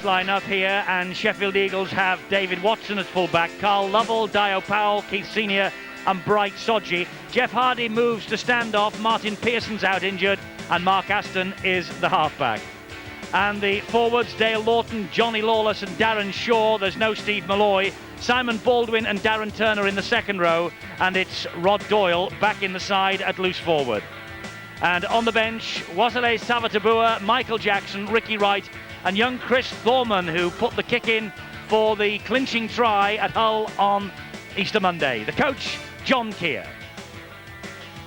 Line up here, and Sheffield Eagles have David Watson as fullback, Carl Lovell, Dio Powell, Keith Senior and Bright Sodji. Jeff Hardy moves to standoff, Martin Pearson's out injured, and Mark Aston is the halfback. And the forwards, Dale Lawton, Johnny Lawless and Darren Shaw. There's no Steve Malloy. Simon Baldwin and Darren Turner in the second row, and it's Rod Doyle back in the side at loose forward. And on the bench, Wasile Savatabua, Michael Jackson, Ricky Wright and young Chris Thorman, who put the kick in for the clinching try at Hull on Easter Monday. The coach, John Keir.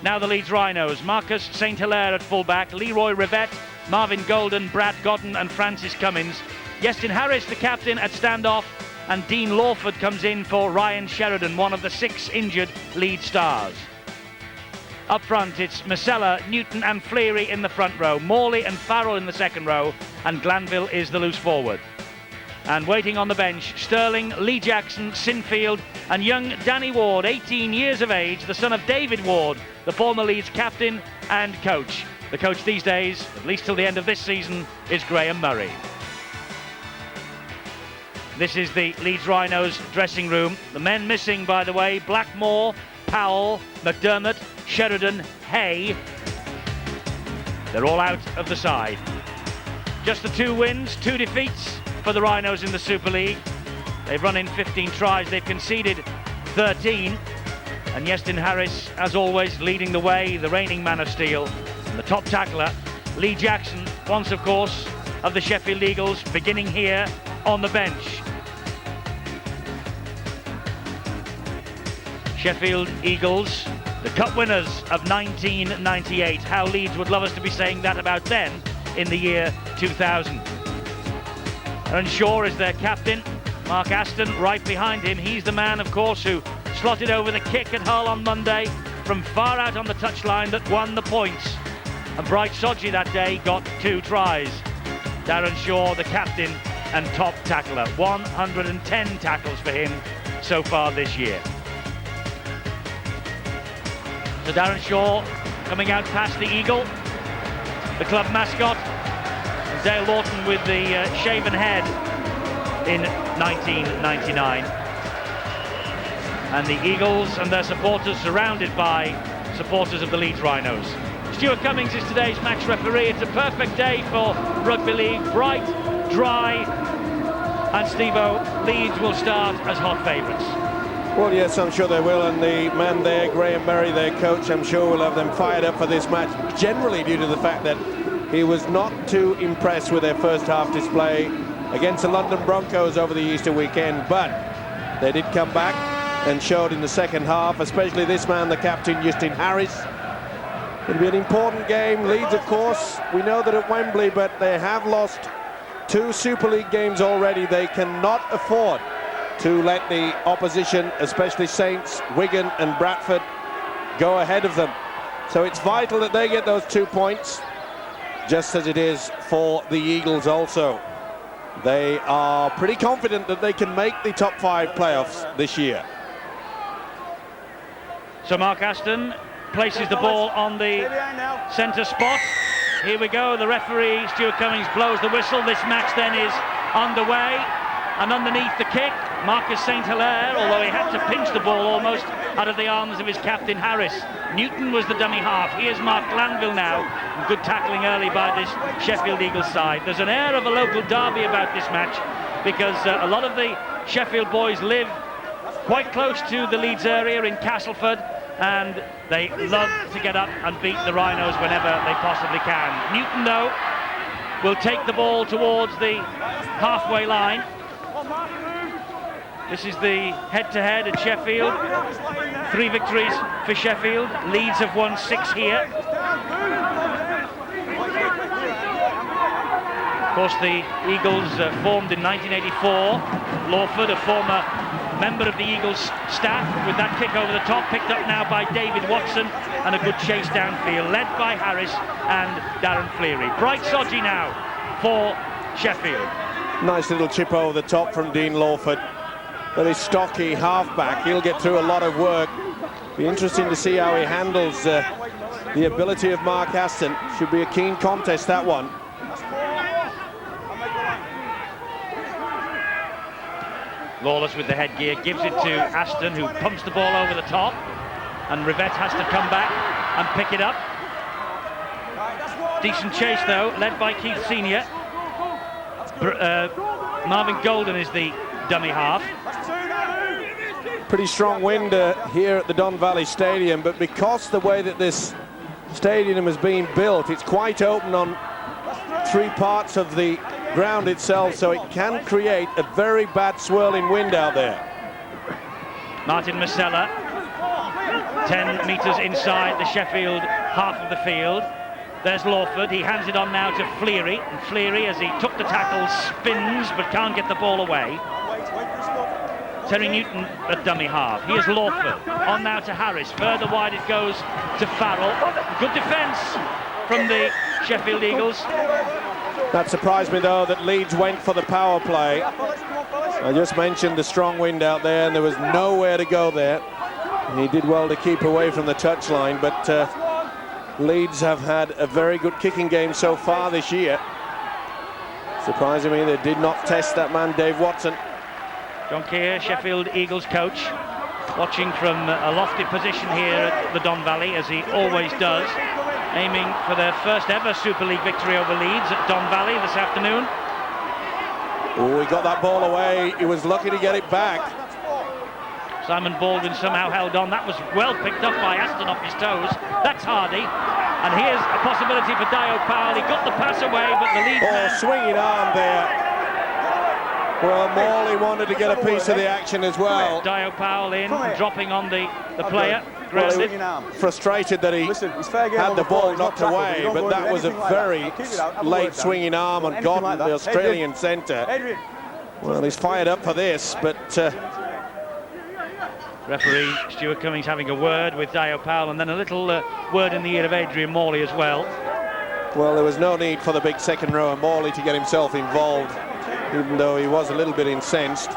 Now the Leeds Rhinos, Marcus St Hilaire at fullback, Leroy Rivette, Marvin Golden, Brad Godden and Francis Cummins. Yestin Harris, the captain, at standoff, and Dean Lawford comes in for Ryan Sheridan, one of the 6 injured Leeds stars. Up front, it's Masella, Newton and Fleary in the front row, Morley and Farrell in the second row, and Glanville is the loose forward. And waiting on the bench, Sterling, Lee Jackson, Sinfield and young Danny Ward, 18 years of age, the son of David Ward, the former Leeds captain and coach. The coach these days, at least till the end of this season, is Graham Murray. This is the Leeds Rhinos dressing room. The men missing, by the way, Blackmore, Powell, McDermott, Sheridan, Hay. They're all out of the side. Just the 2 wins, 2 defeats for the Rhinos in the Super League. They've run in 15 tries, they've conceded 13. And Yestin Harris, as always, leading the way, the reigning man of steel. And the top tackler, Lee Jackson, once of course of the Sheffield Eagles, beginning here on the bench. Sheffield Eagles, the cup winners of 1998. How Leeds would love us to be saying that about them in the year 2000. Aaron Shaw is their captain. Mark Aston right behind him. He's the man, of course, who slotted over the kick at Hull on Monday from far out on the touchline that won the points. And Bright Sodji that day got 2 tries. Darren Shaw, the captain and top tackler. 110 tackles for him so far this year. So Darren Shaw coming out past the Eagle, the club mascot. Dale Lawton with the shaven head in 1999. And the Eagles and their supporters surrounded by supporters of the Leeds Rhinos. Stuart Cummings is today's match referee. It's a perfect day for rugby league. Bright, dry, and Steve-O, Leeds will start as hot favourites. Well, yes, I'm sure they will, and the man there, Graham Murray, their coach, I'm sure will have them fired up for this match, generally due to the fact that he was not too impressed with their first half display against the London Broncos over the Easter weekend, but they did come back and showed in the second half, especially this man, the captain, Yestin Harris. It'll be an important game. Leeds, of course, we know that at Wembley, but they have lost 2 Super League games already. They cannot afford to let the opposition, especially Saints, Wigan and Bradford, go ahead of them. So it's vital that they get those 2 points, just as it is for the Eagles also. They are pretty confident that they can make the top 5 playoffs this year. So Mark Aston places the ball on the centre spot. Here we go, the referee, Stuart Cummings, blows the whistle. This match then is underway. And underneath the kick, Marcus St Hilaire, although he had to pinch the ball almost out of the arms of his captain Harris. Newton was the dummy half. Here's Mark Glanville now. Good tackling early by this Sheffield Eagles side. There's an air of a local derby about this match because a lot of the Sheffield boys live quite close to the Leeds area in Castleford, and they love to get up and beat the Rhinos whenever they possibly can. Newton, though, will take the ball towards the halfway line. This is the head-to-head at Sheffield. 3 victories for Sheffield. Leeds have won 6 here. Of course, the Eagles formed in 1984. Lawford, a former member of the Eagles staff, with that kick over the top, picked up now by David Watson, and a good chase downfield, led by Harris and Darren Fleary. Bright Sodji now for Sheffield. Nice little chip over the top from Dean Lawford. Very stocky halfback. He'll get through a lot of work. Be interesting to see how he handles the ability of Mark Aston. Should be a keen contest, that one. Lawless with the headgear, gives it to Aston, who pumps the ball over the top, and Rivette has to come back and pick it up. Decent chase though, led by Keith Senior. Marvin Golden is the dummy half. Pretty strong wind here at the Don Valley Stadium, but because the way that this stadium has been built, it's quite open on 3 parts of the ground itself, so it can create a very bad swirling wind out there. Martin Masella, 10 metres inside the Sheffield half of the field. There's Lawford, he hands it on now to Fleary, and Fleary, as he took the tackle, spins but can't get the ball away. Terry Newton at dummy half. Here's Lawford, on now to Harris, further wide it goes to Farrell. Good defence from the Sheffield Eagles. That surprised me though that Leeds went for the power play. I just mentioned the strong wind out there and there was nowhere to go there. He did well to keep away from the touchline, but Leeds have had a very good kicking game so far this year. Surprisingly, they did not test that man, Dave Watson. John Keir, Sheffield Eagles coach, watching from a lofty position here at the Don Valley, as he always does, aiming for their first ever Super League victory over Leeds at Don Valley this afternoon. Oh, he got that ball away. He was lucky to get it back. Simon Baldwin somehow held on. That was well picked up by Aston off his toes. That's Hardy. And here's a possibility for Dio Powell. He got the pass away, but the Leeds man... swinging arm there. Well, Morley wanted to get a piece of the action as well. Dio Powell in, dropping on the player. Well, frustrated that he had the ball knocked away, but that was a very late swinging arm on Gordon, the Australian centre. Well, he's fired up for this, but... Referee Stuart Cummings having a word with Dio Powell, and then a little word in the ear of Adrian Morley as well. Well, there was no need for the big second rower Morley to get himself involved, even though he was a little bit incensed.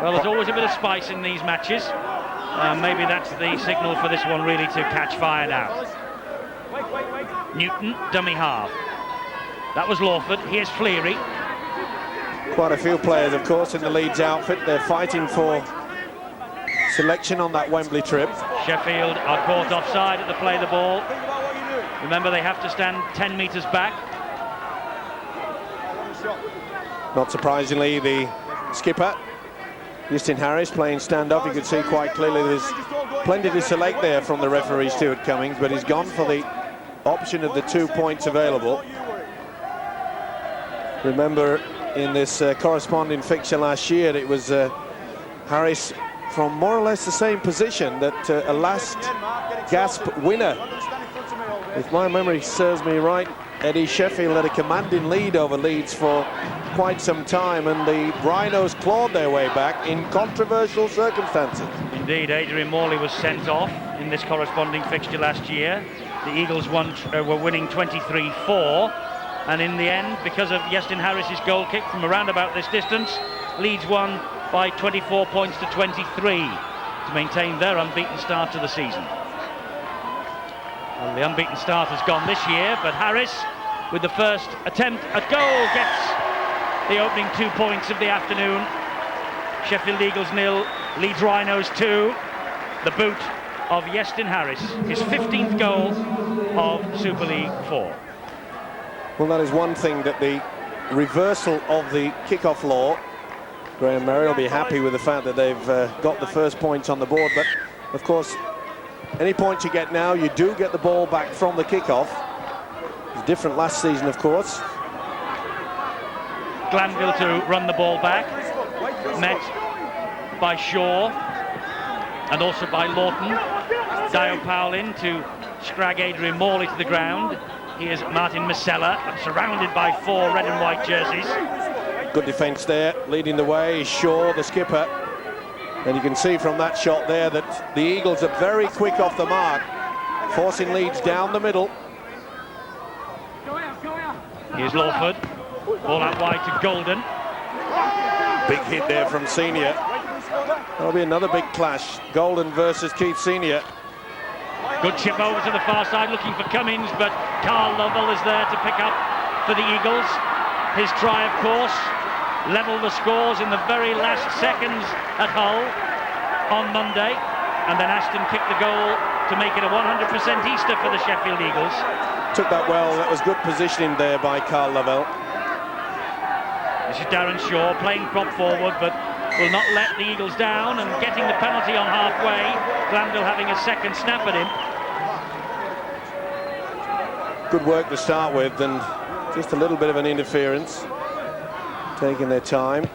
Well, there's always a bit of spice in these matches. Maybe that's the signal for this one really to catch fire now. Newton, dummy half. That was Lawford. Here's Fleary. Quite a few players, of course, in the Leeds outfit. They're fighting for selection on that Wembley trip. Sheffield are caught offside at the play the ball. Remember, they have to stand 10 metres back. Not surprisingly, the skipper, Justin Harris, playing stand-up. You could see quite clearly there's plenty to select there from the referee, Stuart Cummings, but he's gone for the option of the 2 points available. Remember, in this corresponding fixture last year, it was Harris from more or less the same position that a last gasp winner, if my memory serves me right, Eddie Sheffield had a commanding lead over Leeds for quite some time, and the Rhinos clawed their way back in controversial circumstances. Indeed, Adrian Morley was sent off in this corresponding fixture last year. The Eagles were winning 23-4, and in the end, because of Justin Harris's goal kick from around about this distance, Leeds won by 24 points to 23 to maintain their unbeaten start to the season. Well, the unbeaten start has gone this year, but Harris, with the first attempt at goal, gets the opening 2 points of the afternoon. Sheffield Eagles 0, Leeds Rhinos 2. The boot of Justin Harris, his 15th goal of Super League 4. Well, that is one thing, that the reversal of the kick-off law, Graham Murray will be happy with the fact that they've got the first points on the board, but of course any points you get now, you do get the ball back from the kick-off. It was different last season, of course. Glanville to run the ball back, met by Shaw and also by Lawton. Dio Powell in to scrag Adrian Morley to the ground. Here's Martin Masella, surrounded by 4 red and white jerseys. Good defence there, leading the way is Shaw, the skipper. And you can see from that shot there that the Eagles are very quick off the mark, forcing Leeds down the middle. Here's Lawford, ball out wide to Golden. Big hit there from Senior. That'll be another big clash, Golden versus Keith Senior. Good chip over to the far side, looking for Cummings, but Carl Lovell is there to pick up for the Eagles. His try, of course, levelled the scores in the very last seconds at Hull on Monday, and then Aston kicked the goal to make it a 100% Easter for the Sheffield Eagles. Took that well. That was good positioning there by Carl Lavelle. This is Darren Shaw playing prop forward, but will not let the Eagles down and getting the penalty on halfway. Glanville having a second snap at him. Good work to start with, and just a little bit of an interference. Taking their time.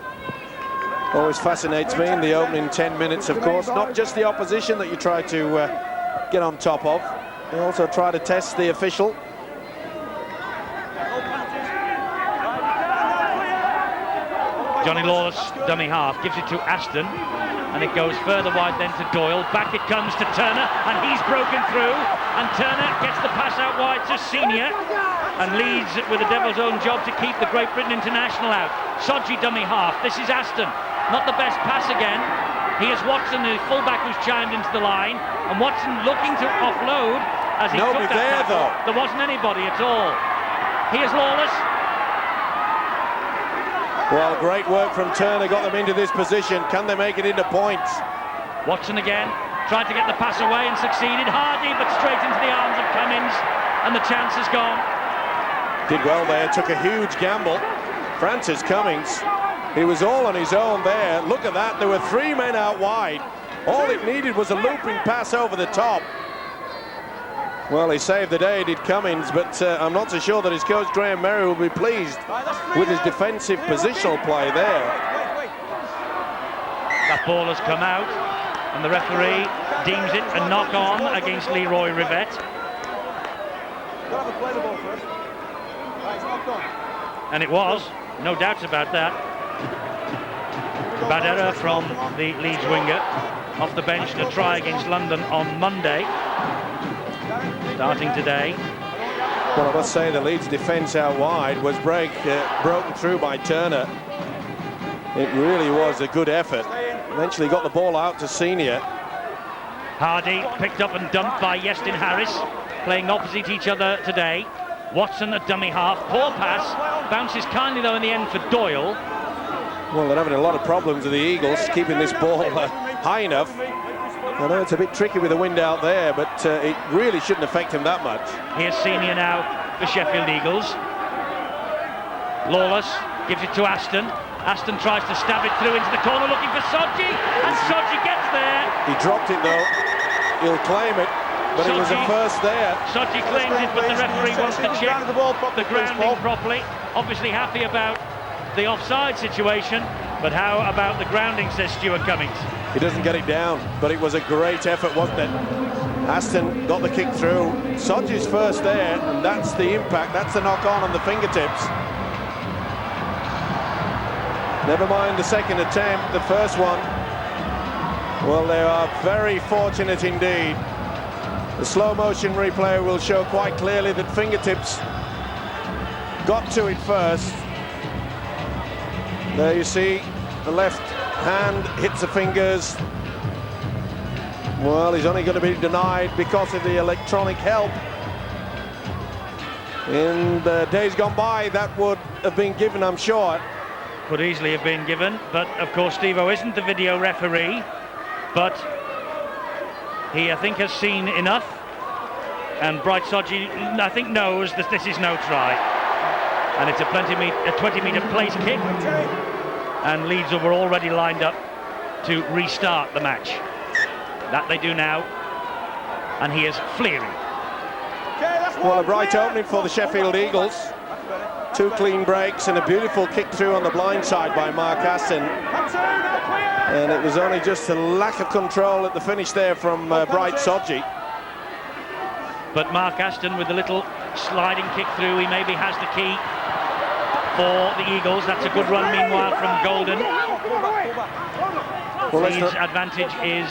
Always fascinates me in the opening 10 minutes, of course. Not just the opposition that you try to get on top of. They also try to test the official. Johnny Lawless, dummy half, gives it to Aston, and it goes further wide then to Doyle. Back it comes to Turner, and he's broken through, and Turner gets the pass out wide to Senior, and Leeds with the devil's own job to keep the Great Britain international out. Sodji dummy half, this is Aston, not the best pass again. Here's Watson, the fullback, who's chimed into the line, and Watson looking to offload as he Nobody took that there, though. There wasn't anybody at all. Here's Lawless. Well, great work from Turner, got them into this position. Can they make it into points? Watson again, tried to get the pass away and succeeded. Hardy, but straight into the arms of Cummins, and the chance is gone. Did well there, took a huge gamble. Francis Cummins, he was all on his own there. Look at that, there were 3 men out wide. All it needed was a looping pass over the top. Well, he saved the day, did Cummins, but I'm not so sure that his coach Graham Merry will be pleased with his defensive positional play there. That ball has come out, and the referee deems it a knock-on against Leroy Rivette. And it was, no doubts about that. Bad error from the Leeds winger, off the bench to try against London on Monday. Starting today. Well, I must say the Leeds defence out wide was broken through by Turner. It really was a good effort. Eventually got the ball out to Senior. Hardy picked up and dumped by Yestin Harris, playing opposite each other today. Watson a dummy half, poor pass, bounces kindly though in the end for Doyle. Well, they're having a lot of problems with the Eagles keeping this ball high enough. I know it's a bit tricky with the wind out there, but it really shouldn't affect him that much. Here's Senior now for Sheffield Eagles. Lawless gives it to Aston. Aston tries to stab it through into the corner looking for Sodji, and Sodji gets there. He dropped it though. He'll claim it, but it was a first there. Sodji claims it, but the referee wants to check the grounding properly. Obviously happy about the offside situation, but how about the grounding, says Stuart Cummings. He doesn't get it down, but it was a great effort, wasn't it? Aston got the kick through. Sodji's first there, and that's the impact, that's the knock-on the fingertips. Never mind the second attempt, the first one. Well, they are very fortunate indeed. The slow motion replay will show quite clearly that fingertips got to it first. There you see the left hand hits the fingers. Well, he's only going to be denied because of the electronic help. In the days gone by, that would have been given, I'm sure. Could easily have been given, but of course Steve-O isn't the video referee, but he, I think, has seen enough, and Bright Sodji, I think, knows that this is no try, and it's a 20-metre place kick, and Leeds were already lined up to restart the match. That they do now, and here's Fleary. Well, a bright opening for the Sheffield Eagles. 2 clean breaks and a beautiful kick through on the blind side by Mark Aston. And it was only just a lack of control at the finish there from Bright Sodji. But Mark Aston with the little sliding kick through, he maybe has the key for the Eagles. That's a good run meanwhile from Golden. Well, Leeds' advantage is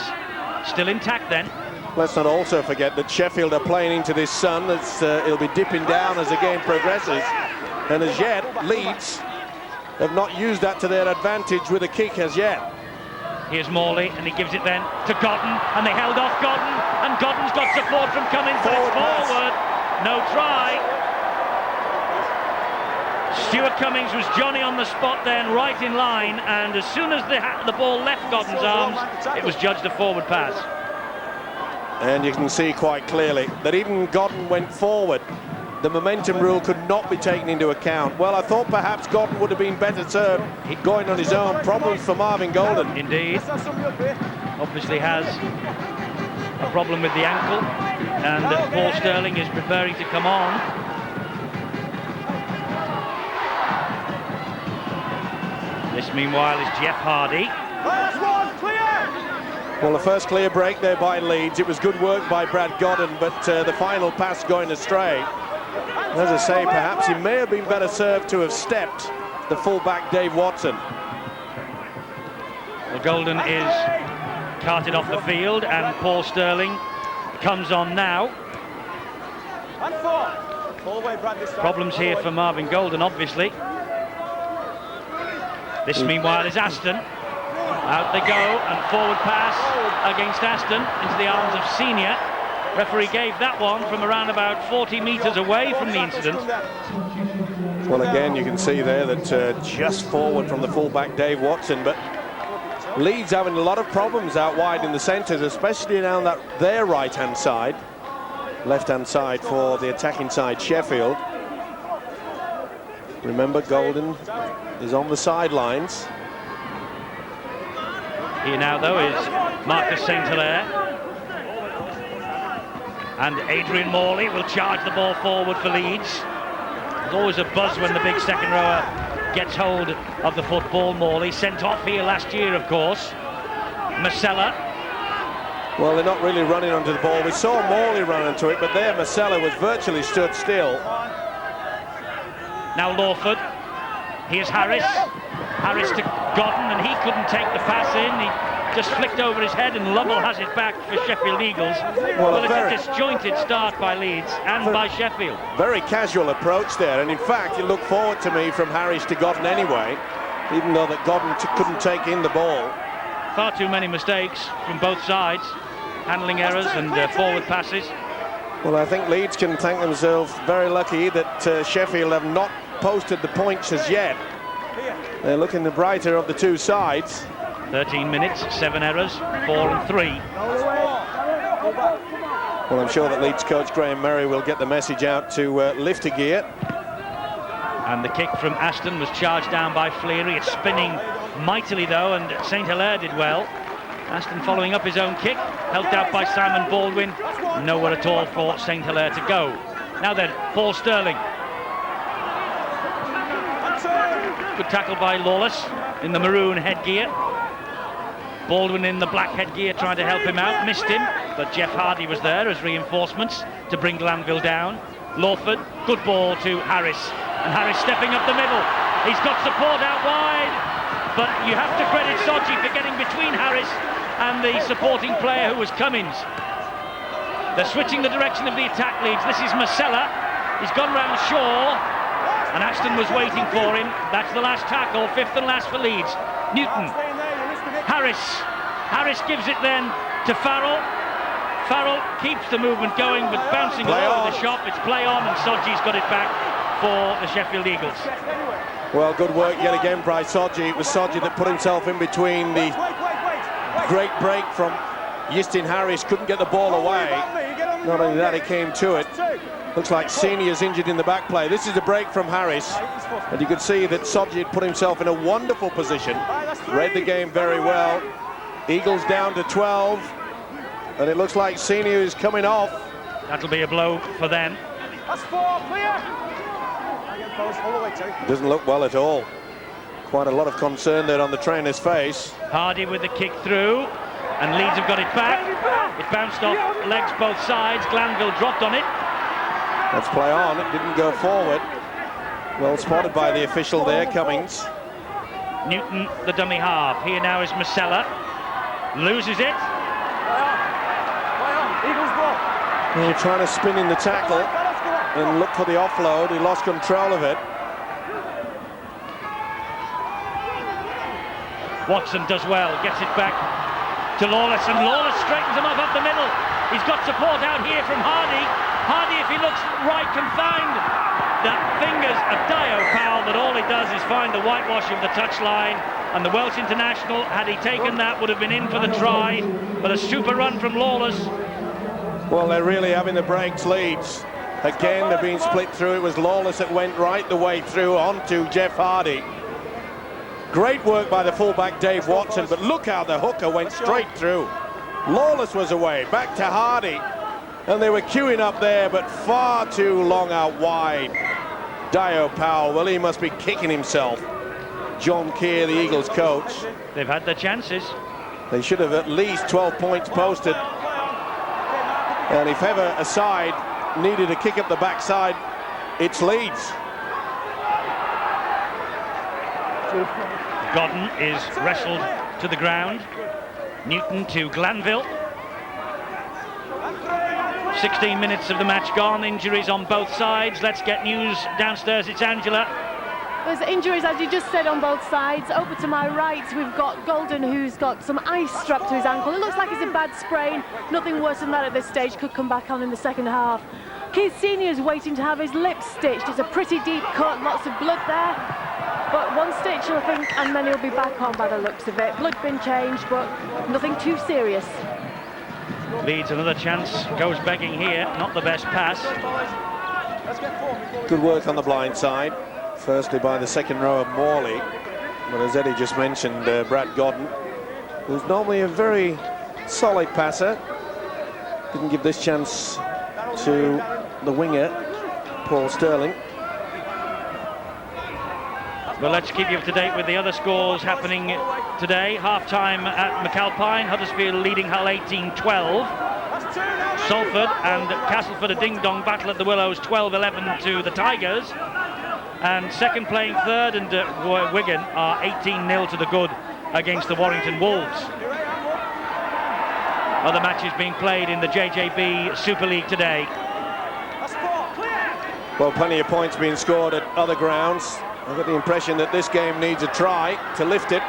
still intact then. Let's not also forget that Sheffield are playing into this sun. It'll be dipping down as the game progresses. And as yet, Leeds have not used that to their advantage with a kick as yet. Here's Morley, and he gives it then to Godden, and they held off Godden, and Godden's got support from Cummins, but it's forward. No try. Stuart Cummings was Johnny on the spot then, right in line, and as soon as the ball left Godden's arms, it was judged a forward pass. And you can see quite clearly that even Godden went forward. The momentum rule could not be taken into account. Well, I thought perhaps Godden would have been better served going on his own. Problems for Marvin Golden. Indeed. Obviously has a problem with the ankle, and Paul Sterling is preparing to come on. This, meanwhile, is Jeff Hardy. Well, the first clear break there by Leeds. It was good work by Brad Godden, but the final pass going astray. As I say, perhaps he may have been better served to have stepped the fullback Dave Watson. Well, Golden is carted off the field, and Paul Sterling comes on now. Problems here for Marvin Golden, obviously. This, meanwhile, is Aston. Out they go, and forward pass against Aston into the arms of Senior. Referee gave that one from around about 40 metres away from the incident. Well, again, you can see there that just forward from the fullback Dave Watson, but Leeds having a lot of problems out wide in the centres, especially down their right-hand side. Left-hand side for the attacking side, Sheffield. Remember, Golden is on the sidelines. Here now, though, is Marcus St. Hilaire. And Adrian Morley will charge the ball forward for Leeds. There's always a buzz when the big second rower gets hold of the football. Morley sent off here last year, of course. Masella. Well, they're not really running onto the ball. We saw Morley run into it, but there Masella was virtually stood still. Now Lawford. Here's Harris. Harris to Godden, and he couldn't take the pass in. He just flicked over his head, and Lovell has it back for Sheffield Eagles. Well, it's a disjointed start by Leeds and by Sheffield. Very casual approach there, and in fact, you look forward to me from Harris to Godden anyway, even though that Godden couldn't take in the ball. Far too many mistakes from both sides, handling errors and forward passes. Well, I think Leeds can thank themselves very lucky that Sheffield have not posted the points as yet. They're looking the brighter of the two sides. 13 minutes, 7 errors, 4 and 3. Well, I'm sure that Leeds coach Graham Murray will get the message out to lift a gear. And the kick from Aston was charged down by Fleary. It's spinning mightily, though, and St. Hilaire did well. Aston following up his own kick, helped out by Simon Baldwin. Nowhere at all for St. Hilaire to go. Now then, Paul Sterling. Good tackle by Lawless in the maroon headgear. Baldwin in the black headgear trying to help him out, missed him, but Jeff Hardy was there as reinforcements to bring Glanville down. Lawford, good ball to Harris, and Harris stepping up the middle. He's got support out wide, but you have to credit Soji for getting between Harris and the supporting player who was Cummings. They're switching the direction of the attack, Leeds. This is Masella. He's gone round Shaw, and Aston was waiting for him. That's the last tackle, fifth and last for Leeds. Newton. Harris gives it then to Farrell. Farrell keeps the movement going, but bouncing all over the shop. It's play on, and Soji's got it back for the Sheffield Eagles. Well, good work yet again by Soji. It was Soji that put himself in between. The great break from Justin Harris, couldn't get the ball away. Not only that, he came to it. Looks like Senior's injured in the back play. This is a break from Harris, and you could see that Soji had put himself in a wonderful position. Read the game very well. Eagles down to 12, and it looks like Senior is coming off. That'll be a blow for them. That's 4, clear. Doesn't look well at all. Quite a lot of concern there on the trainer's face. Hardy with the kick through, and Leeds have got it back. It bounced off legs both sides. Glanville dropped on it. Let's play on. It didn't go forward. Well spotted by the official there, Cummings. Newton, the dummy half. Here now is Masella. Loses it. Well, trying to spin in the tackle and look for the offload. He lost control of it. Watson does well, gets it back to Lawless, and Lawless straightens him up the middle. He's got support out here from Hardy. Hardy, if he looks right, can find the fingers of Dio Powell, but all he does is find the whitewash of the touchline. And the Welsh international, had he taken that, would have been in for the try. But a super run from Lawless. Well, they're really having the breaks, Leeds. Again, they're being split through. It was Lawless that went right the way through onto Jeff Hardy. Great work by the fullback Dave Watson, but look how the hooker went straight through. Lawless was away, back to Hardy, and they were queuing up there, but far too long out wide. Dio Powell, well, he must be kicking himself. John Keir, the Eagles coach. They've had their chances. They should have at least 12 points posted. And if ever a side needed a kick up the backside, it's Leeds. Godden is wrestled to the ground. Newton to Glanville. 16 minutes of the match gone. Injuries on both sides. Let's get news downstairs. It's Angela. There's injuries, as you just said, on both sides. Over to my right, we've got Golden, who's got some ice strapped to his ankle. It looks like it's a bad sprain. Nothing worse than that at this stage. Could come back on in the second half. Keith Senior is waiting to have his lips stitched. It's a pretty deep cut, lots of blood there. But one stitch, I think, and then he'll be back on by the looks of it. Blood's been changed, but nothing too serious. Leeds another chance, goes begging here. Not the best pass. Good work on the blind side. Firstly by the second row of Morley, but as Eddie just mentioned, Brad Godden, who's normally a very solid passer, didn't give this chance to the winger, Paul Sterling. Well, let's keep you up to date with the other scores happening today. Half-time at McAlpine, Huddersfield leading Hull 18-12. Salford and Castleford a ding-dong battle at the Willows, 12-11 to the Tigers. And second playing third, and Wigan are 18-0 to the good against the Warrington Wolves. Other matches being played in the JJB Super League today. Well, plenty of points being scored at other grounds. I get the impression that this game needs a try to lift it.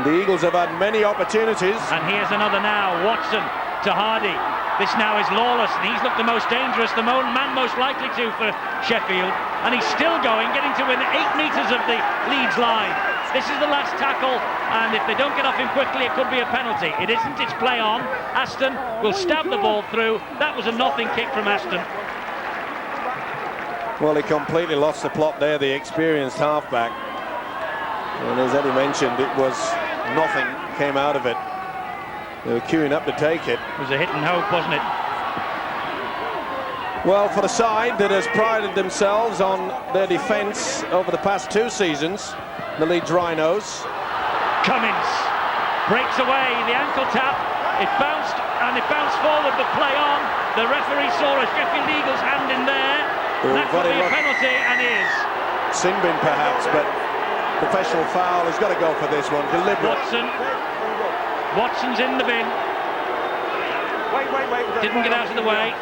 The Eagles have had many opportunities. And here's another now, Watson to Hardy. This now is Lawless, and he's looked the most dangerous, the man most likely to for Sheffield. And he's still going, getting to within 8 metres of the Leeds line. This is the last tackle, and if they don't get off him quickly, it could be a penalty. It isn't, it's play on. Aston will stab the ball through. That was a nothing kick from Aston. Well, he completely lost the plot there, the experienced halfback. And as Eddie mentioned, it was nothing came out of it. They were queuing up to take it. It was a hit and hope, wasn't it? Well, for the side that has prided themselves on their defence over the past 2 seasons, the Leeds Rhinos. Cummins breaks away, the ankle tap. It bounced, and it bounced forward, but play on. The referee saw a Sheffield Eagles hand in there. That could be a penalty, and is. Sin bin perhaps, but professional foul has got to go for this one. Deliberate. Watson's in the bin. Didn't get out of the way.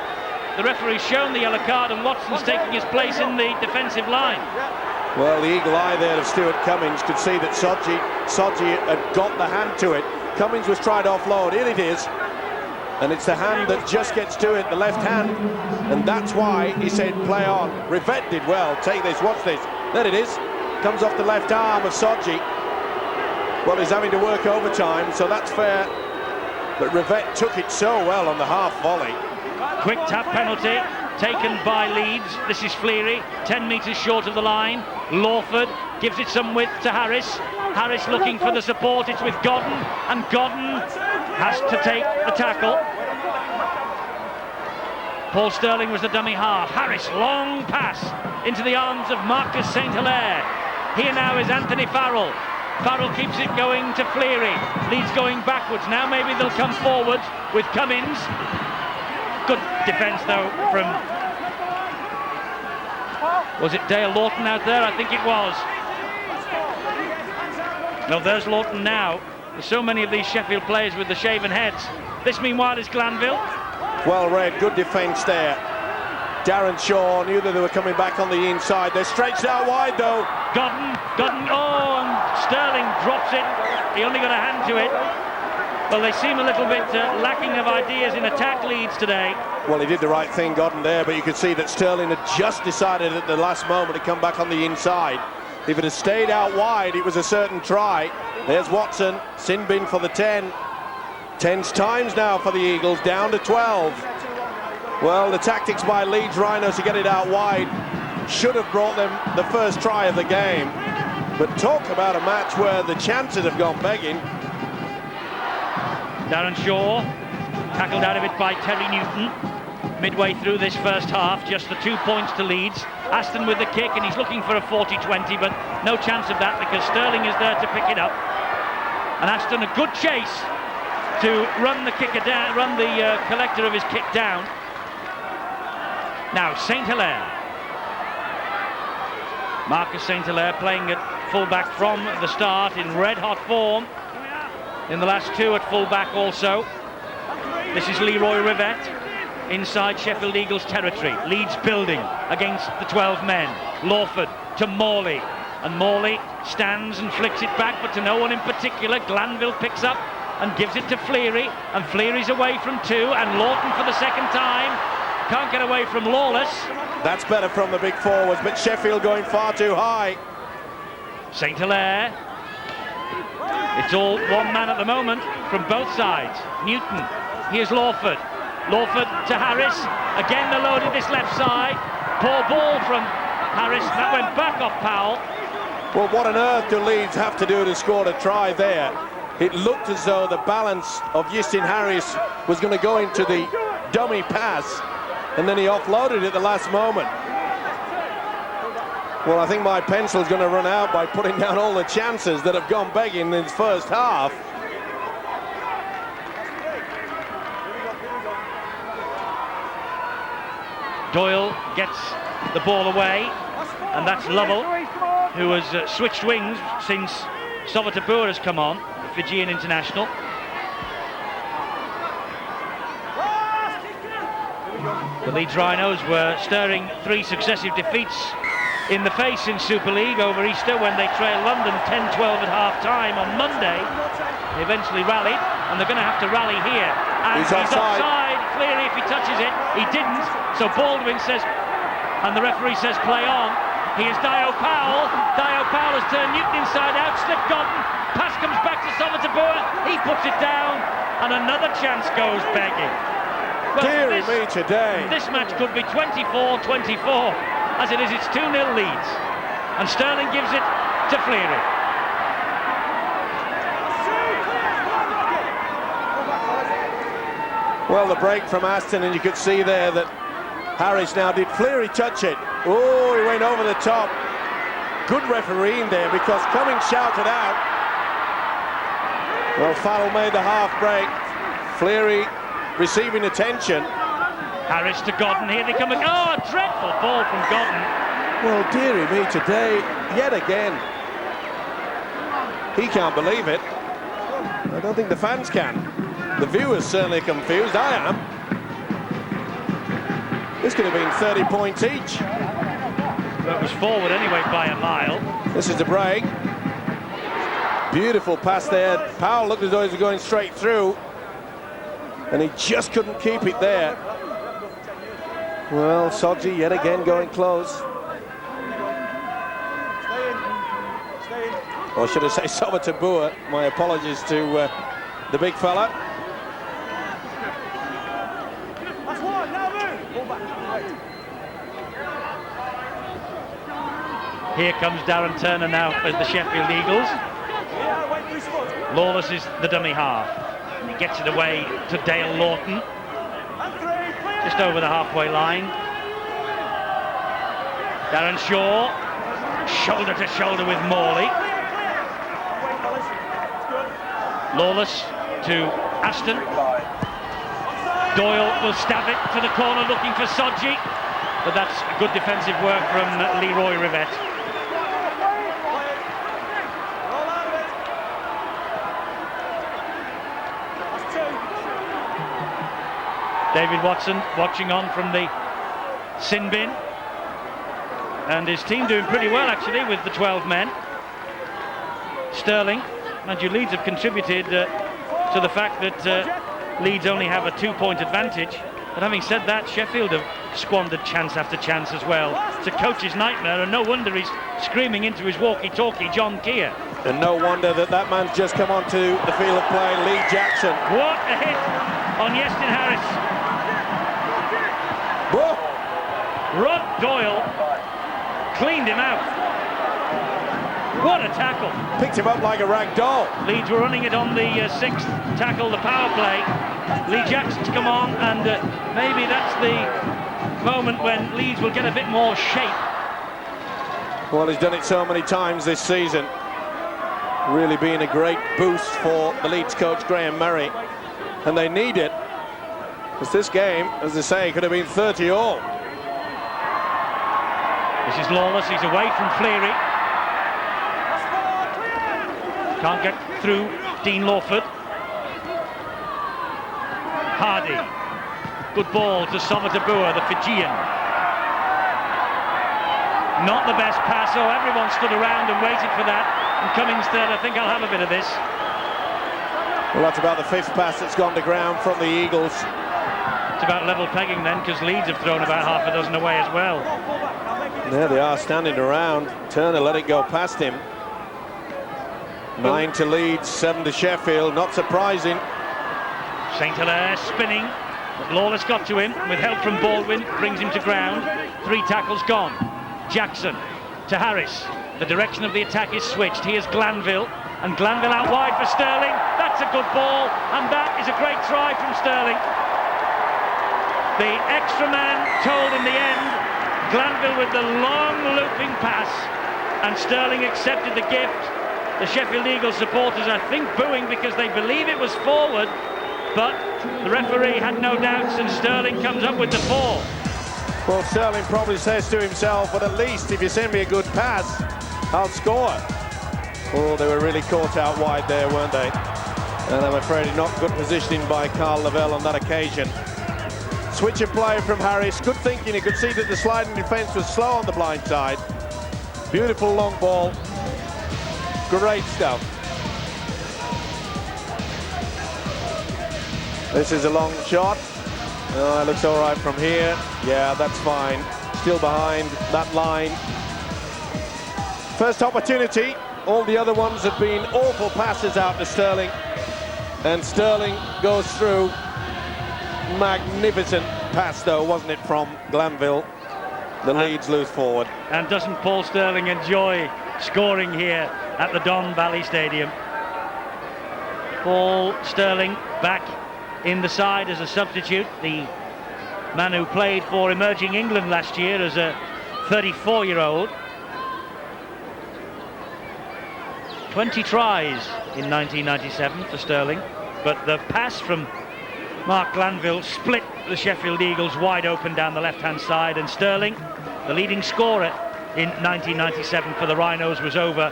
The referee's shown the yellow card, and Watson's taking his place in the defensive line. Well, the eagle eye there of Stuart Cummins could see that Sodji had got the hand to it. Cummins was trying to offload. Here it is. And it's the hand that just gets to it, the left hand. And that's why he said play on. Rivette did well. Take this, watch this. There it is. Comes off the left arm of Sodji. Well, he's having to work overtime, so that's fair. But Rivette took it so well on the half volley. Quick tap penalty taken by Leeds. This is Fleary, 10 metres short of the line. Lawford gives it some width to Harris. Harris looking for the support. It's with Godden, and Godden has to take the tackle. Paul Sterling was the dummy half. Harris, long pass into the arms of Marcus St. Hilaire. Here now is Anthony Farrell. Farrell keeps it going to Fleary. Leeds going backwards. Now maybe they'll come forward with Cummins. Good defence though from... Was it Dale Lawton out there? I think it was. No, there's Lawton now. There's so many of these Sheffield players with the shaven heads. This meanwhile is Glanville. Well read, good defence there. Darren Shaw knew that they were coming back on the inside. They're stretched out wide though. Godden, oh, and Sterling drops it. He only got a hand to it. Well, they seem a little bit lacking of ideas in attack, Leeds, today. Well, he did the right thing, Godden there, but you could see that Sterling had just decided at the last moment to come back on the inside. If it had stayed out wide, it was a certain try. There's Watson, sin bin for the 10. Tense times now for the Eagles, down to 12. Well, the tactics by Leeds Rhinos to get it out wide should have brought them the first try of the game. But talk about a match where the chances have gone begging. Darren Shaw, tackled out of it by Terry Newton. Midway through this first half, just the 2 points to Leeds. Aston with the kick, and he's looking for a 40-20, but no chance of that because Sterling is there to pick it up. And Aston a good chase to run the kicker down, run the collector of his kick down. Now St. Hilaire. Marcus St. Hilaire playing at fullback from the start in red-hot form. In the last two at fullback also. This is Leroy Rivett inside Sheffield Eagles territory. Leeds building against the 12 men. Lawford to Morley, and Morley stands and flicks it back, but to no one in particular. Glanville picks up and gives it to Fleary, and Fleary's away from two, and Lawton for the second time can't get away from Lawless. That's better from the big forwards, but Sheffield going far too high. St. Hilaire. It's all one man at the moment from both sides. Newton, here's Lawford. Lawford to Harris. Again they're loaded this left side. Poor ball from Harris. That went back off Powell. Well, what on earth do Leeds have to do to score a try there? It looked as though the balance of Justin Harris was going to go into the dummy pass, and then he offloaded at the last moment. Well, I think my pencil's going to run out by putting down all the chances that have gone begging in this first half. Doyle gets the ball away, and that's Lovell, who has switched wings since Sovatabur has come on, the Fijian international. The Leeds Rhinos were stirring 3 successive defeats in the face in Super League over Easter when they trailed London 10-12 at half-time on Monday. They eventually rallied, and they're going to have to rally here. And he's offside. Clearly, if he touches it, he didn't. So Baldwin says, and the referee says, play on. Here's Dio Powell. Dio Powell has turned Newton inside out, slipped Godden. Pass comes back to Sovatabur. He puts it down, and another chance goes begging. Well, Deary me today. This match could be 24-24. As it is, it's 2-0 Leeds. And Sterling gives it to Fleary. Well, the break from Aston, and you could see there that Harris now did Fleary touch it. Oh, he went over the top. Good refereeing there, because Cummings shouted out. Well, Farrell made the half break. Fleary receiving attention. Harris to Godden, here they come again. Oh, a dreadful ball from Godden. Well, dearie me today, yet again. He can't believe it. I don't think the fans can. The viewers certainly confused, I am. This could have been 30 points each. Well, it was forward anyway by a mile. This is the break. Beautiful pass there. Powell looked as though he was going straight through, and he just couldn't keep it there. Well, Sodji yet again going close. Or should I say Sovatabur? My apologies to the big fella. Here comes Darren Turner now as the Sheffield Eagles. Lawless is the dummy half. And he gets it away to Dale Lawton. Just over the halfway line. Darren Shaw, shoulder to shoulder with Morley. Lawless to Aston. Doyle will stab it to the corner looking for Sodji, but that's good defensive work from Leroy Rivett. David Watson watching on from the sin bin, and his team doing pretty well actually with the 12 men. Sterling, mind you, Leeds have contributed to the fact that Leeds only have a 2-point advantage. But having said that, Sheffield have squandered chance after chance as well. It's a coach's nightmare, and no wonder he's screaming into his walkie-talkie, John Keir. And no wonder that man's just come onto the field of play, Lee Jackson. What a hit on Yestin Harris. Whoa. Rod Doyle cleaned him out. What a tackle. Picked him up like a rag doll. Leeds were running it on the 6th tackle, the power play. Lee Jackson's come on, and maybe that's the moment when Leeds will get a bit more shape. Well, he's done it so many times this season. Really being a great boost for the Leeds coach, Graham Murray. And they need it, because this game, as they say, could have been 30-all. This is Lawless, he's away from Fleary. Can't get through Dean Lawford. Hardy. Good ball to Somatabua, the Fijian. Not the best pass, so everyone stood around and waited for that. And Cummings said, I think I'll have a bit of this. Well, that's about the 5th pass that's gone to ground from the Eagles. It's about level pegging then, because Leeds have thrown about half a dozen away as well. There they are standing around. Turner let it go past him. 9 to Leeds, 7 to Sheffield. Not surprising. St. Hilaire spinning, but Lawless got to him with help from Baldwin, brings him to ground. 3 tackles gone. Jackson to Harris. The direction of the attack is switched. Here's Glanville, and Glanville out wide for Sterling. That's a good ball, and that is a great try from Sterling. The extra man told in the end. Glanville with the long looping pass, and Sterling accepted the gift. The Sheffield Eagles supporters, I think, booing because they believe it was forward, but the referee had no doubts, and Sterling comes up with the 4. Well, Sterling probably says to himself, but at least if you send me a good pass, I'll score. Oh, they were really caught out wide there, weren't they? And I'm afraid not good positioning by Carl Lavelle on that occasion. Switch of play from Harris. Good thinking. He could see that the sliding defence was slow on the blind side. Beautiful long ball. Great stuff. This is a long shot. Oh, it looks all right from here. Yeah, that's fine. Still behind that line. First opportunity. All the other ones have been awful passes out to Sterling. And Sterling goes through. Magnificent pass, though, wasn't it, from Glanville? The Leeds lose forward. And doesn't Paul Sterling enjoy scoring here at the Don Valley Stadium? Paul Sterling back in the side as a substitute. The man who played for emerging England last year as a 34-year-old. 20 tries in 1997 for Sterling, but the pass from Mark Glanville split the Sheffield Eagles wide open down the left-hand side, and Sterling, the leading scorer in 1997 for the Rhinos, was over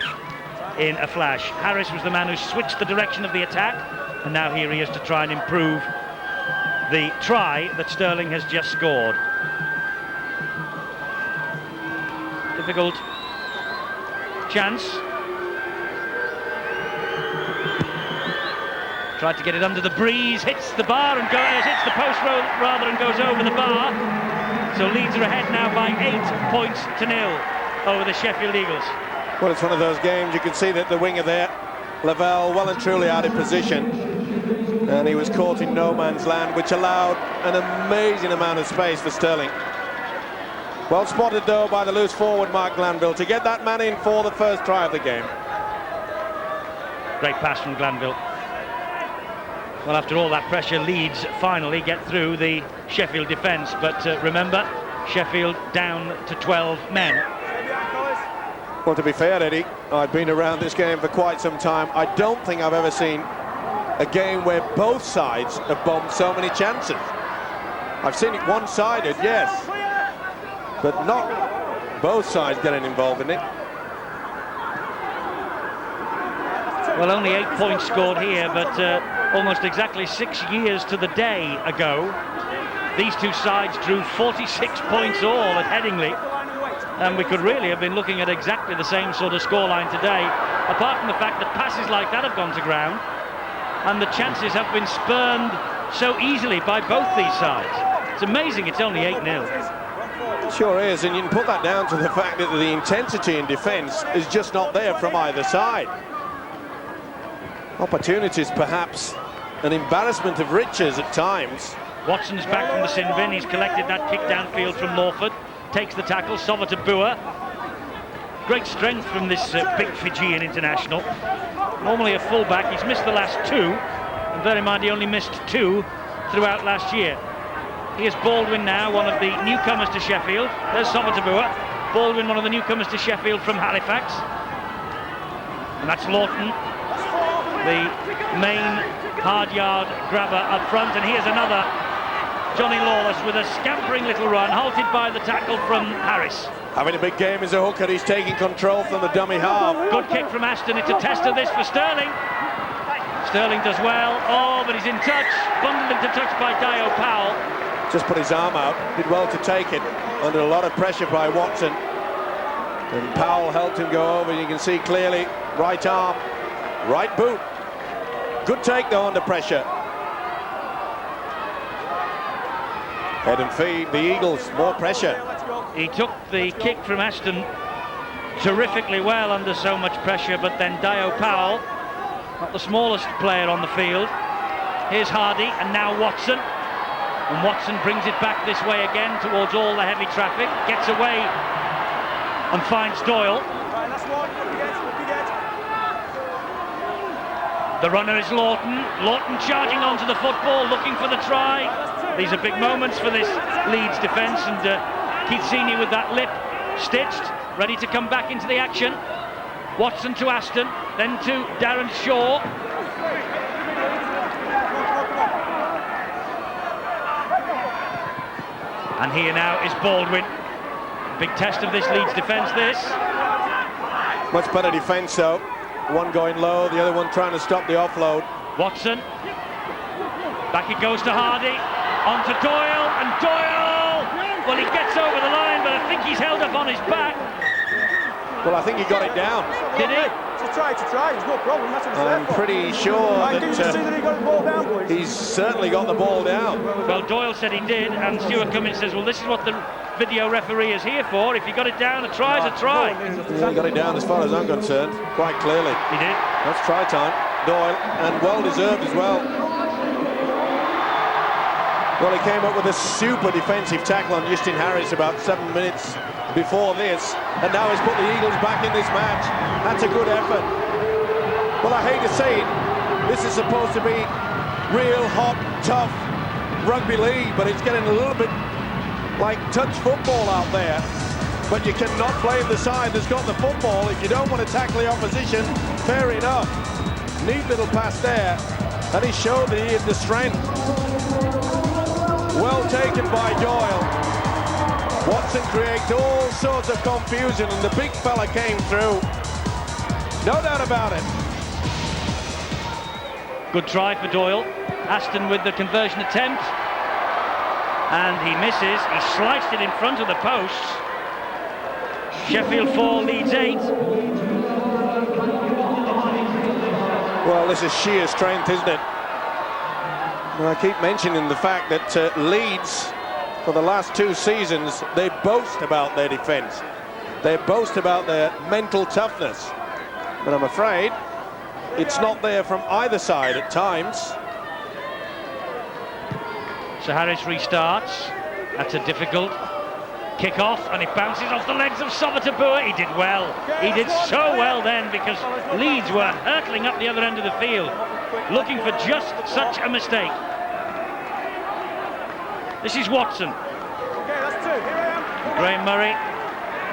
in a flash. Harris was the man who switched the direction of the attack, and now here he is to try and improve the try that Sterling has just scored. Difficult chance. Tried to get it under the breeze, hits the bar and hits the post rather and goes over the bar. So Leeds are ahead now by 8 points to 0 over the Sheffield Eagles. Well, it's one of those games, you can see that the winger there, Lavelle, well and truly out of position. And he was caught in no man's land, which allowed an amazing amount of space for Sterling. Well spotted, though, by the loose forward, Mark Glanville, to get that man in for the first try of the game. Great pass from Glanville. Well, after all that pressure, Leeds finally get through the Sheffield defence. But remember, Sheffield down to 12 men. Well, to be fair, Eddie, I've been around this game for quite some time. I don't think I've ever seen a game where both sides have bombed so many chances. I've seen it one-sided, yes, but not both sides getting involved in it. Well, only 8 points scored here, but almost exactly 6 years to the day ago, these two sides drew 46 points all at Headingley, and we could really have been looking at exactly the same sort of scoreline today, apart from the fact that passes like that have gone to ground. and the chances have been spurned so easily by both these sides. It's amazing it's only 8-0. Sure is, and you can put that down to the fact that the intensity in defence is just not there from either side. Opportunities, perhaps an embarrassment of riches at times. Watson's back from the sin bin. He's collected that kick downfield from Lawford. Takes the tackle, Sova to Bua. Great strength from this big Fijian international. Normally a fullback, he's missed the last two. And bear in mind, he only missed 2 throughout last year. Here's Baldwin now, one of the newcomers to Sheffield. There's Sova to Bua. Baldwin, one of the newcomers to Sheffield from Halifax. And that's Lawton, the main hard yard grabber up front. And here's another Johnny Lawless with a scampering little run, halted by the tackle from Harris. Having a big game as a hooker, he's taking control from the dummy half. Good kick from Aston. It's a test of this for Sterling. Sterling does well. Oh, but he's in touch. Bundled into touch by Dio Powell. Just put his arm out. Did well to take it under a lot of pressure by Watson. And Powell helped him go over. You can see clearly right arm, right boot. Good take though under pressure. Head and feed, the Eagles, more pressure. He took the kick from Aston terrifically well under so much pressure, but then Dio Powell, not the smallest player on the field. Here's Hardy, and now Watson. And Watson brings it back this way again towards all the heavy traffic, gets away and finds Doyle. The runner is Lawton. Lawton charging onto the football, looking for the try. These are big moments for this Leeds defence, and Keith Senior with that lip stitched, ready to come back into the action. Watson to Aston, then to Darren Shaw. And here now is Baldwin. Big test of this Leeds defence, this. Much better defence though. One going low, the other one trying to stop the offload. Watson. Back it goes to Hardy. On to Doyle, and Doyle! Well, he gets over the line, but I think he's held up on his back. Well, I think he got it down. Did he? It's a try, there's no problem, that's what I'm pretty sure that he got the ball down, boys? he's certainly got the ball down. Well, Doyle said he did, and Stuart Cummins says, well, this is what the video referee is here for. If you got it down, a try's a try. Yeah, he got it down as far as I'm concerned, quite clearly. He did. That's try time, Doyle, and well deserved as well. Well, he came up with a super defensive tackle on Justin Harris about 7 minutes before this, and now he's put the Eagles back in this match. That's a good effort. Well, I hate to say it, this is supposed to be real hot, tough rugby league, but it's getting a little bit like touch football out there. But you cannot blame the side that's got the football. If you don't want to tackle the opposition, fair enough. Neat little pass there, and he showed that he had the strength. Well taken by Doyle. Watson creates all sorts of confusion, and the big fella came through. No doubt about it. Good try for Doyle. Aston with the conversion attempt. And he misses. He sliced it in front of the posts. Sheffield 4, Leeds 8. Well, this is sheer strength, isn't it? Well, I keep mentioning the fact that Leeds, for the last 2 seasons, they boast about their defence. They boast about their mental toughness. But I'm afraid it's not there from either side at times. So Harris restarts. That's a difficult kick-off, and it bounces off the legs of Sova to Bua. He did well. He did so well then, because Leeds were hurtling up the other end of the field, looking for just such a mistake. This is Watson. Graham Murray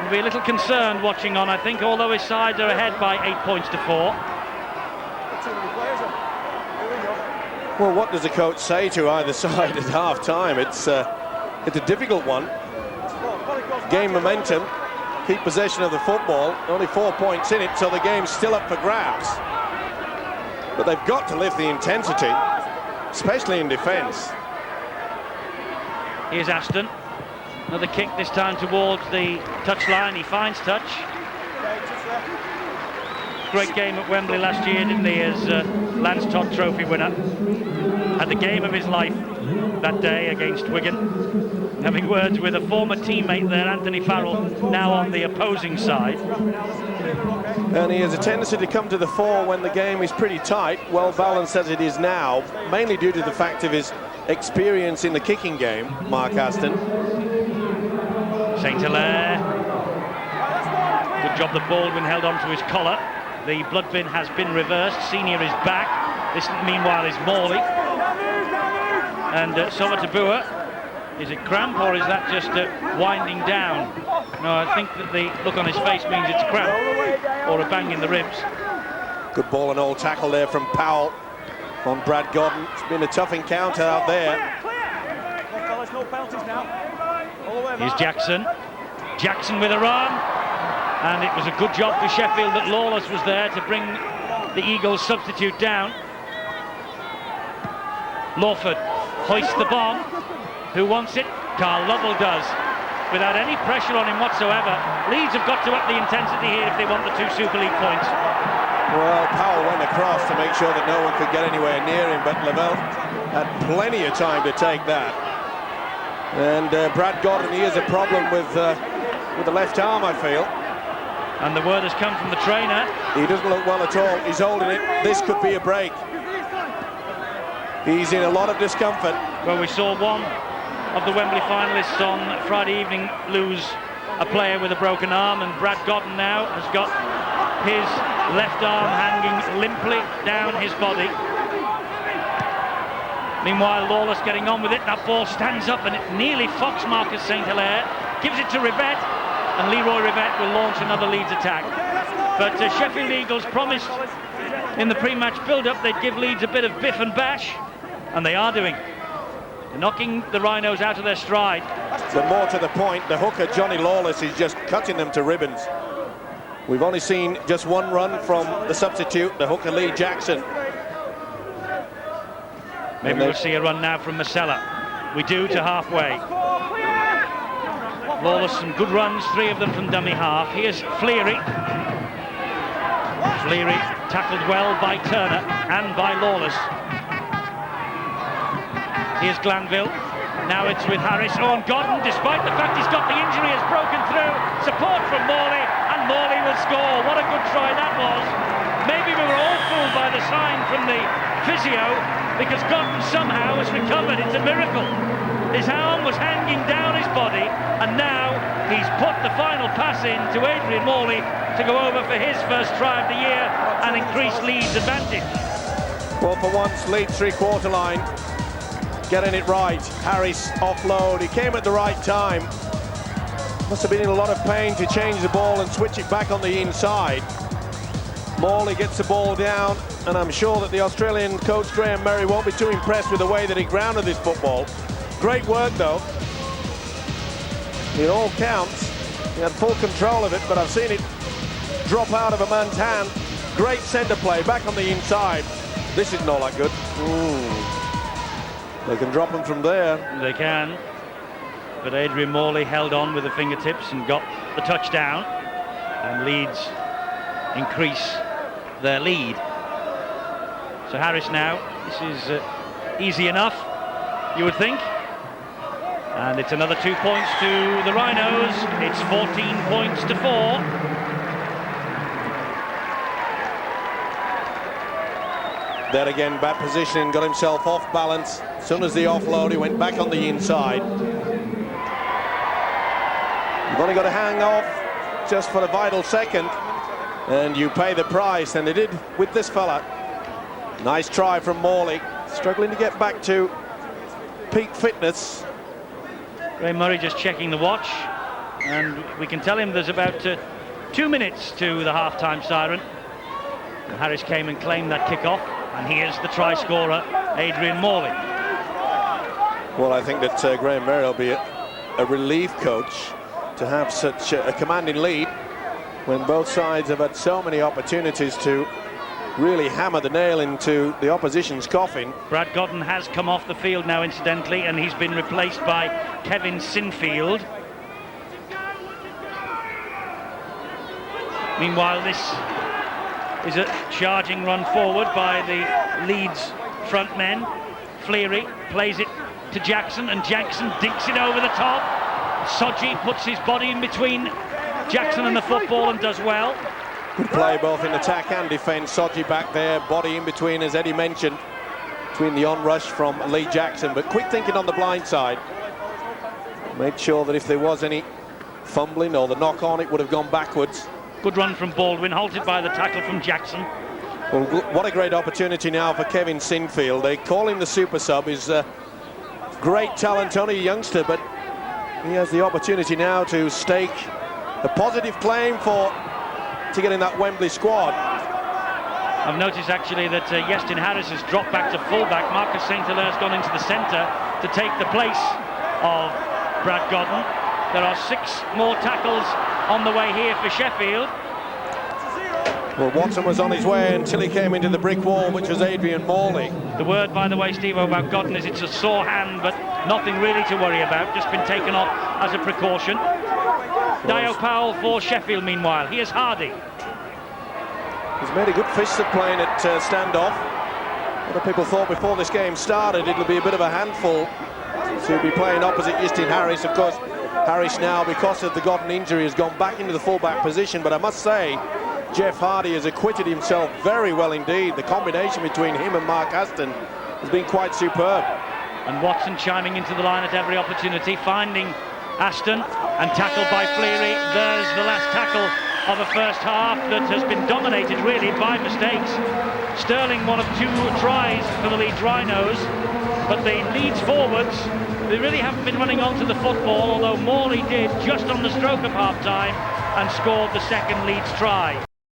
will be a little concerned watching on, I think, although his sides are ahead by 8 points to 4. Well, what does the coach say to either side at half-time? It's a difficult one. Game momentum, keep possession of the football. Only 4 points in it, so the game's still up for grabs. But they've got to lift the intensity, especially in defence. Here's Aston. Another kick, this time towards the touchline. He finds touch. great game at Wembley last year, didn't he, as Lance Todd Trophy winner. Had the game of his life that day against Wigan. Having words with a former teammate there, Anthony Farrell, now on the opposing side. And he has a tendency to come to the fore when the game is pretty tight, well balanced as it is now, mainly due to the fact of his experience in the kicking game, Mark Aston. St. Hilaire. Good job that Baldwin held on to his collar. The blood bin has been reversed. Senior is back. This, meanwhile, is Morley. And Somatabua. Is it cramp or is that just winding down? No, I think that the look on his face means it's cramp or a bang in the ribs. Good ball and all tackle there from Powell on Brad Godden. It's been a tough encounter out there. Here's Jackson. Jackson with a run. And it was a good job for Sheffield that Lawless was there to bring the Eagles substitute down. Lawford hoists the bomb. Who wants it? Carl Lovell does. Without any pressure on him whatsoever. Leeds have got to up the intensity here if they want the 2 Super League points. Well, Powell went across to make sure that no one could get anywhere near him, but Lavelle had plenty of time to take that. And Brad Godden, he has a problem with the left arm, I feel. And the word has come from the trainer. He doesn't look well at all. He's holding it. This could be a break. He's in a lot of discomfort. Well, we saw one of the Wembley finalists on Friday evening lose a player with a broken arm, and Brad Godden now has got his left arm hanging limply down his body. Meanwhile, Lawless getting on with it. That ball stands up and it nearly fox Marcus St. Hilaire. Gives it to Rivette, and Leroy Rivette will launch another Leeds attack. But Sheffield Eagles promised in the pre-match build-up they'd give Leeds a bit of biff and bash, and they are doing. They're knocking the Rhinos out of their stride. So more to the point, the hooker Johnny Lawless is just cutting them to ribbons. We've only seen just one run from the substitute, the hooker Lee Jackson. Maybe we'll see a run now from Masella. We do to halfway. Lawless, some good runs, 3 of them from dummy half. Here's Fleary. Fleary tackled well by Turner and by Lawless. Here's Glanville. Now it's with Harris. Oh, and Godden, despite the fact he's got the injury, has broken through. Support from Morley, and Morley will score. What a good try that was. Maybe we were all fooled by the sign from the physio, because Godden somehow has recovered. It's a miracle. His arm was hanging down his body, and now he's put the final pass in to Adrian Morley to go over for his first try of the year and increase Leeds' advantage. Well, for once, Leeds three-quarter line getting it right. Harris offload. He came at the right time. Must have been in a lot of pain to change the ball and switch it back on the inside. Morley gets the ball down, and I'm sure that the Australian coach Graham Murray won't be too impressed with the way that he grounded this football. Great work though. In all counts, he had full control of it, but I've seen it drop out of a man's hand. Great centre play, back on the inside. This is not that good. They can drop him from there. They can. But Adrian Morley held on with the fingertips and got the touchdown. And Leeds increase their lead. So Harris now, this is easy enough, you would think. And it's another 2 points to the Rhinos. It's 14 points to 4. There again, bad positioning, got himself off balance. As soon as the offload, he went back on the inside. You've only got to hang off just for a vital second, and you pay the price, and they did with this fella. Nice try from Morley, struggling to get back to peak fitness. Ray Murray just checking the watch, and we can tell him there's about 2 minutes to the half-time siren. And Harris came and claimed that kick-off, and here's the try scorer, Adrian Morley. Well, I think that Graham Murray will be a relief coach to have such a commanding lead when both sides have had so many opportunities to really hammer the nail into the opposition's coffin. Brad Godden has come off the field now, incidentally, and he's been replaced by Kevin Sinfield. Meanwhile, this is a charging run forward by the Leeds front men. Fleary plays it to Jackson, and Jackson dinks it over the top. Sodji puts his body in between Jackson and the football and does well. Good play both in attack and defence. Sodji back there, body in between, as Eddie mentioned, between the onrush from Lee Jackson. But quick thinking on the blind side. Made sure that if there was any fumbling or the knock on, it would have gone backwards. Good run from Baldwin, halted by the tackle from Jackson. Well, what a great opportunity now for Kevin Sinfield. They call him the super sub. He's a great talent, only a youngster, but he has the opportunity now to stake a positive claim to get in that Wembley squad. I've noticed actually that Yestin Harris has dropped back to fullback. Marcus St. Hilaire's gone into the centre to take the place of Brad Godden. There are 6 more tackles on the way here for Sheffield. Well, Watson was on his way until he came into the brick wall, which was Adrian Morley. The word, by the way, Steve, about Godden is it's a sore hand, but nothing really to worry about, just been taken off as a precaution. Dio Powell for Sheffield, meanwhile. Here's Hardy. He's made a good fist at playing at standoff. A lot of people thought before this game started it'll be a bit of a handful to be playing opposite Yestin Harris. Of course, Harris now, because of the Godden injury, has gone back into the fullback position, but I must say Jeff Hardy has acquitted himself very well indeed. The combination between him and Mark Aston has been quite superb. And Watson chiming into the line at every opportunity, finding Aston and tackled by Fleary. There's the last tackle of a first half that has been dominated really by mistakes. Sterling, one of 2 tries for the Leeds Rhinos, but the Leeds forwards, they really haven't been running onto the football, although Morley did just on the stroke of half-time and scored the second Leeds try.